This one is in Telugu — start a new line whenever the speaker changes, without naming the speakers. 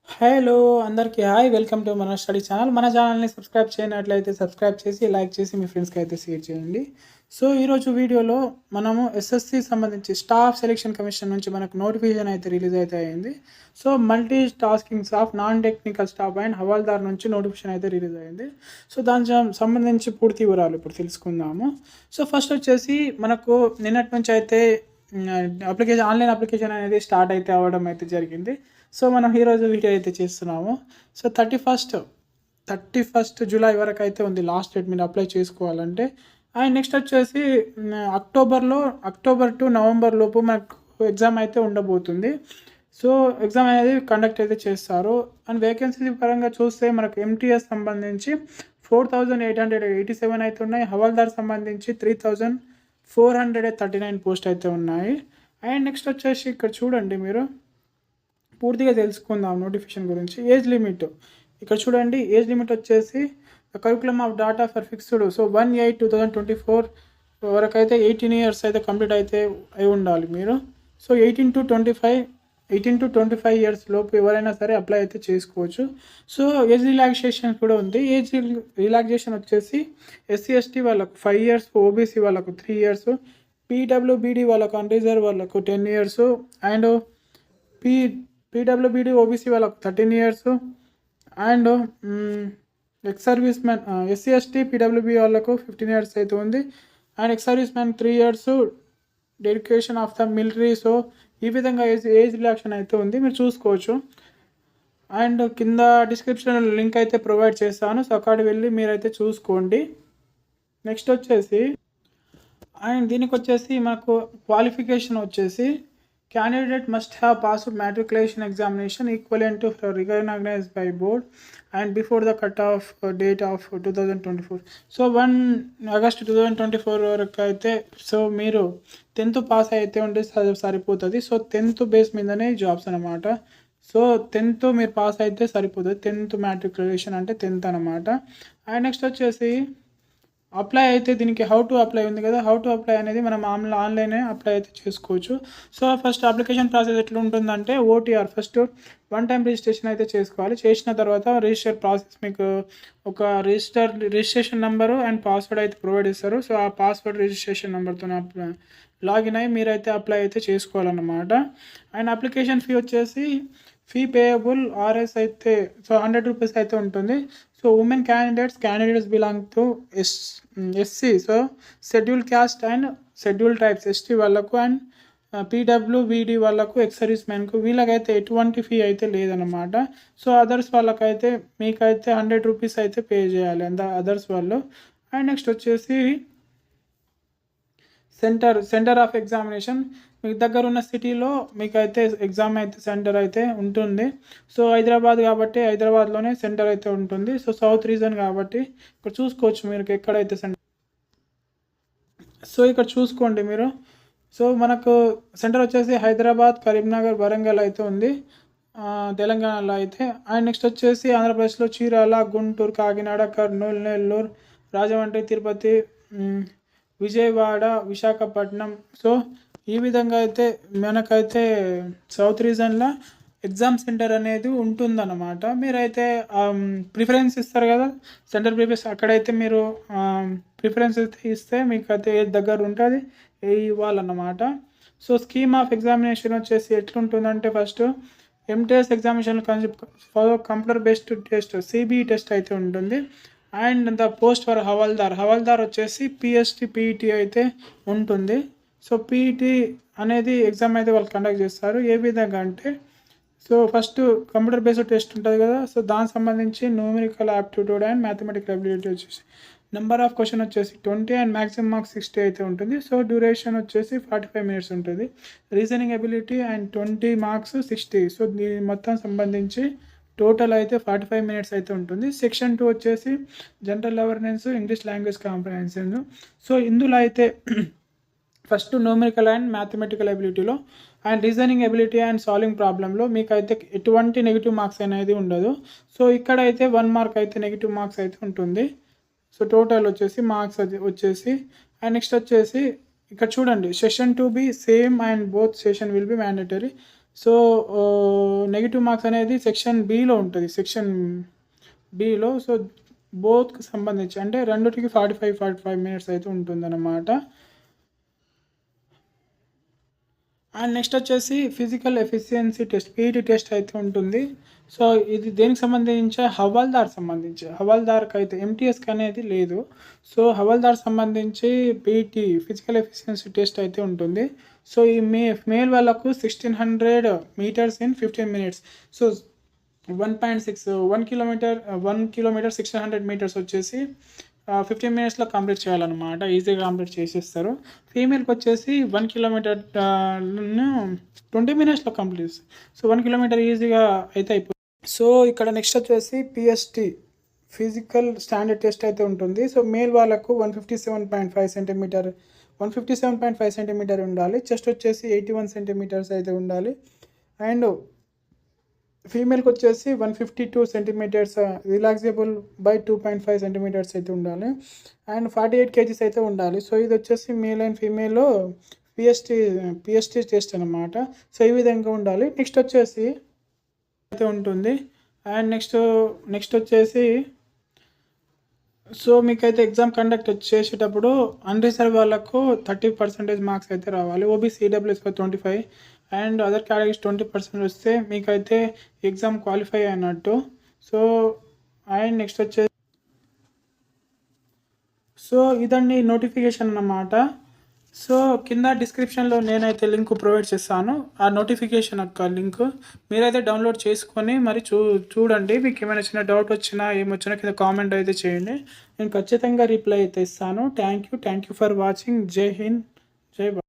హలో అందరికీ హాయ్ వెల్కమ్ టు మన స్టడీ ఛానల్. మన ఛానల్ని సబ్స్క్రైబ్ చేయనట్లయితే సబ్స్క్రైబ్ చేసి లైక్ చేసి మీ ఫ్రెండ్స్కి అయితే షేర్ చేయండి. సో ఈరోజు వీడియోలో మనము ఎస్ఎస్సి సంబంధించి స్టాఫ్ సెలెక్షన్ కమిషన్ నుంచి మనకు నోటిఫికేషన్ అయితే రిలీజ్ అయితే అయింది. So multi tasking staff non technical staff and Havaldar నుంచి నోటిఫికేషన్ అయితే రిలీజ్ అయింది. సో దానికి సంబంధించి పూర్తి వివరాలు ఇప్పుడు తెలుసుకుందాము. సో ఫస్ట్ వచ్చేసి మనకు నిన్నటి నుంచి అయితే ఆన్లైన్ అప్లికేషన్ అనేది స్టార్ట్ అయితే అవ్వడం అయితే జరిగింది. సో మనం ఈరోజు వీడియో అయితే చేస్తున్నాము. సో 31st జూలై వరకు అయితే ఉంది లాస్ట్ డేట్ మీరు అప్లై చేసుకోవాలంటే. అండ్ నెక్స్ట్ వచ్చేసి అక్టోబర్ టు నవంబర్ లోపు మనకు ఎగ్జామ్ అయితే ఉండబోతుంది. సో ఎగ్జామ్ అనేది కండక్ట్ అయితే చేస్తారు. అండ్ వేకెన్సీ పరంగా చూస్తే మనకు ఎంటీఎస్ సంబంధించి 4887 అయితే ఉన్నాయి. హవాల్దార్ సంబంధించి 3439 పోస్ట్ అయితే ఉన్నాయి. అండ్ నెక్స్ట్ వచ్చేసి ఇక్కడ చూడండి, మీరు పూర్తిగా తెలుసుకుందాం నోటిఫికేషన్ గురించి. ఏజ్ లిమిట్ ఇక్కడ చూడండి, ఏజ్ లిమిట్ వచ్చేసి curriculum of data for fixed. So 1/8/2024 వరకు అయితే 18 ఇయర్స్ అయితే కంప్లీట్ అయితే అయి ఉండాలి మీరు. సో 18 to 25 ఇయర్స్ లోపు ఎవరైనా సరే అప్లై అయితే చేసుకోవచ్చు. సో ఏజ్ రిలాక్సేషన్ కూడా ఉంది. ఏజ్ రిలాక్సేషన్ వచ్చేసి SC ST వాళ్ళకు 5 ఇయర్స్, ఓబీసీ వాళ్ళకు 3 ఇయర్స్, PWBD వాళ్ళకు అన్రిజర్వ్ వాళ్ళకు 10 ఇయర్స్, అండ్ PWBD ఓబీసీ వాళ్ళకు 13 years, and ex service man SC ST PWB వాళ్ళకు 15 ఇయర్స్ అయితే ఉంది. And ex service man 3 years, dedication of the military. So ఈ విధంగా ఏజ్ రిలాక్షన్ అయితే ఉంది, మీరు చూసుకోవచ్చు. అండ్ కింద డిస్క్రిప్షన్లో లింక్ అయితే ప్రొవైడ్ చేస్తాను. సో అక్కడికి వెళ్ళి మీరైతే చూసుకోండి. నెక్స్ట్ వచ్చేసి దీనికి వచ్చేసి మనకు క్వాలిఫికేషన్ వచ్చేసి candidate must have passed matriculation examination equivalent to recognized by board and before the cut-off date of 2024. So 1 August 2024 వరకు అయితే సో మీరు 10th పాస్ అయితే ఉంటే సరిపోతుంది. సో 10th బేస్ మీదనే జాబ్స్ అనమాట. సో 10th మీరు పాస్ అయితే సరిపోతుంది. 10th మ్యాట్రికులేషన్ అంటే 10th అనమాట. అండ్ నెక్స్ట్ వచ్చేసి అప్లై అయితే దీనికి హౌ టు అప్లై ఉంది కదా, హౌ టు అప్లై అనేది మనం ఆన్లైనే అప్లై అయితే చేసుకోవచ్చు. సో ఫస్ట్ అప్లికేషన్ ప్రాసెస్ ఎట్లా ఉంటుందంటే OTR ఫస్ట్ 1 టైం రిజిస్ట్రేషన్ అయితే చేసుకోవాలి. చేసిన తర్వాత రిజిస్టర్ ప్రాసెస్ మీకు ఒక రిజిస్ట్రేషన్ నెంబరు అండ్ పాస్వర్డ్ అయితే ప్రొవైడ్ చేస్తారు. సో ఆ పాస్వర్డ్ రిజిస్ట్రేషన్ నెంబర్తో లాగిన్ అయ్యి మీరైతే అప్లై అయితే చేసుకోవాలన్నమాట. అండ్ అప్లికేషన్ ఫీ వచ్చేసి ఫీ పేయబుల్ RS అయితే సో 100 రూపీస్ అయితే ఉంటుంది. So women candidates belong to SC, so schedule caste and schedule types ST వాళ్ళకు, అండ్ PWBD వాళ్ళకు, ఎక్స్ సర్వీస్ మ్యాన్కు వీళ్ళకైతే ఎటువంటి ఫీ అయితే లేదన్నమాట. సో అదర్స్ వాళ్ళకైతే మీకైతే 100 రూపీస్ అయితే పే చేయాలి అదర్స్ వాళ్ళు. అండ్ నెక్స్ట్ వచ్చేసి సెంటర్ ఆఫ్ ఎగ్జామినేషన్ మీకు దగ్గర ఉన్న సిటీలో మీకైతే ఎగ్జామ్ అయితే సెంటర్ అయితే ఉంటుంది. సో హైదరాబాద్ కాబట్టి హైదరాబాద్లోనే సెంటర్ అయితే ఉంటుంది. సో సౌత్ రీజన్ కాబట్టి ఇక్కడ చూసుకోవచ్చు మీరు ఎక్కడైతే సెంటర్. సో ఇక్కడ చూసుకోండి మీరు. సో మనకు సెంటర్ వచ్చేసి హైదరాబాద్, కరీంనగర్, వరంగల్ అయితే ఉంది తెలంగాణలో అయితే. అండ్ నెక్స్ట్ వచ్చేసి ఆంధ్రప్రదేశ్లో చీరాల, గుంటూరు, కాకినాడ, కర్నూలు, నెల్లూరు, రాజమండ్రి, తిరుపతి, విజయవాడ, విశాఖపట్నం. సో ఈ విధంగా అయితే మనకైతే సౌత్ రీజన్లో ఎగ్జామ్ సెంటర్ అనేది ఉంటుందన్నమాట. మీరైతే ప్రిఫరెన్స్ ఇస్తారు కదా, సెంటర్ ప్రిఫరెన్స్ అక్కడైతే మీరు ప్రిఫరెన్స్ ఇస్తే మీకు అయితే ఏ దగ్గర ఉంటుంది ఇవ్వాలన్నమాట. సో స్కీమ్ ఆఫ్ ఎగ్జామినేషన్ వచ్చేసి ఎట్లుంటుందంటే first MTS examination computer based test CBE test అయితే ఉంటుంది. And the post for Havaldar వచ్చేసి PST PET అయితే ఉంటుంది. సో PET అనేది ఎగ్జామ్ అయితే వాళ్ళు కండక్ట్ చేస్తారు. ఏ విధంగా అంటే so first computer based test ఉంటుంది కదా, సో దానికి సంబంధించి numerical aptitude and mathematical ability వచ్చేసి నెంబర్ ఆఫ్ క్వశ్చన్ వచ్చేసి 20 అండ్ మ్యాక్సిమం మార్క్స్ 60 అయితే ఉంటుంది. సో డ్యూరేషన్ వచ్చేసి 45 మినిట్స్ ఉంటుంది. Reasoning ability and 20 marks 60. So దీని మొత్తం సంబంధించి టోటల్ అయితే 45 మినిట్స్ అయితే ఉంటుంది. సెక్షన్ 2 వచ్చేసి general awareness, English language comprehension. So ఇందులో అయితే ఫస్ట్ న్యూమరికల్ అండ్ మ్యాథమెటికల్ అబిలిటీలో and reasoning ability and solving ప్రాబ్లంలో మీకు అయితే ఎటువంటి నెగిటివ్ మార్క్స్ అనేది ఉండదు. సో ఇక్కడ అయితే 1 మార్క్ అయితే నెగిటివ్ మార్క్స్ అయితే ఉంటుంది. సో టోటల్ వచ్చేసి మార్క్స్ వచ్చేసి అండ్ నెక్స్ట్ వచ్చేసి ఇక్కడ చూడండి session 2B same and both session will be mandatory. So negative marks అనేది సెక్షన్ బిలో ఉంటుంది. సెక్షన్ బిలో సో బోత్‌కి సంబంధించి అంటే రెండిటికి 45 మినిట్స్ అయితే ఉంటుందన్నమాట. అండ్ నెక్స్ట్ వచ్చేసి physical efficiency test PET test అయితే ఉంటుంది. సో ఇది దేనికి సంబంధించి హవాల్దార్‌కి అయితే ఎంటీఎస్‌కి అనేది లేదు. సో హవాల్దార్ సంబంధించి పీఈటీ ఫిజికల్ ఎఫిషియన్సీ టెస్ట్ అయితే ఉంటుంది. సో ఈ మేల్ వాళ్ళకు 1600 meters in 15 minutes. So 1 kilometer 1600 meters వచ్చేసి 15 మినిట్స్‌లో కంప్లీట్ చేయాలన్నమాట. ఈజీగా కంప్లీట్ చేసేస్తారు. ఫీమేల్‌కి వచ్చేసి 1 కిలోమీటర్ ను 20 మినిట్స్‌లో కంప్లీట్ చేస్తారు. సో 1 కిలోమీటర్ ఈజీగా అయితే అయిపోతుంది. సో ఇక్కడ నెక్స్ట్ వచ్చేసి పీఎస్టీ ఫిజికల్ స్టాండర్డ్ టెస్ట్ అయితే ఉంటుంది. సో మేల్ వాళ్ళకు 157.5 సెంటీమీటర్ ఉండాలి. చెస్ట్ వచ్చేసి 81 సెంటీమీటర్స్ అయితే ఉండాలి. అండ్ ఫీమేల్‌కి వచ్చేసి 152 సెంటీమీటర్స్ రిలాక్సేబుల్ బై 2.5 సెంటీమీటర్స్ అయితే ఉండాలి. అండ్ 48 కేజీస్ అయితే ఉండాలి. సో ఇది వచ్చేసి male and female PST test అనమాట. సో ఈ విధంగా ఉండాలి. నెక్స్ట్ వచ్చేసి అయితే ఉంటుంది. అండ్ నెక్స్ట్ వచ్చేసి సో మీకైతే ఎగ్జామ్ కండక్ట్ చేసేటప్పుడు అన్రిజర్వ్ వాళ్ళకు 30% మార్క్స్ అయితే రావాలి. ఓబీసీ ఈడబ్ల్యూఎస్‌కి 25 అండ్ అదర్ కేటగిరీస్ 20% వస్తే మీకైతే ఎగ్జామ్ క్వాలిఫై అయినట్టు. సో అండ్ నెక్స్ట్ వచ్చేసి సో ఇదండి నోటిఫికేషన్ అన్నమాట. సో కింద డిస్క్రిప్షన్లో నేనైతే లింక్ ప్రొవైడ్ చేస్తాను. ఆ నోటిఫికేషన్ యొక్క లింక్ మీరైతే డౌన్లోడ్ చేసుకొని మరి చూడండి. మీకు ఏమైనా చిన్న డౌట్ వచ్చినా ఏమొచ్చినా కింద కామెంట్ అయితే చేయండి. నేను ఖచ్చితంగా రిప్లై అయితే ఇస్తాను. Thank you for watching. జై హింద్, జై భారత్.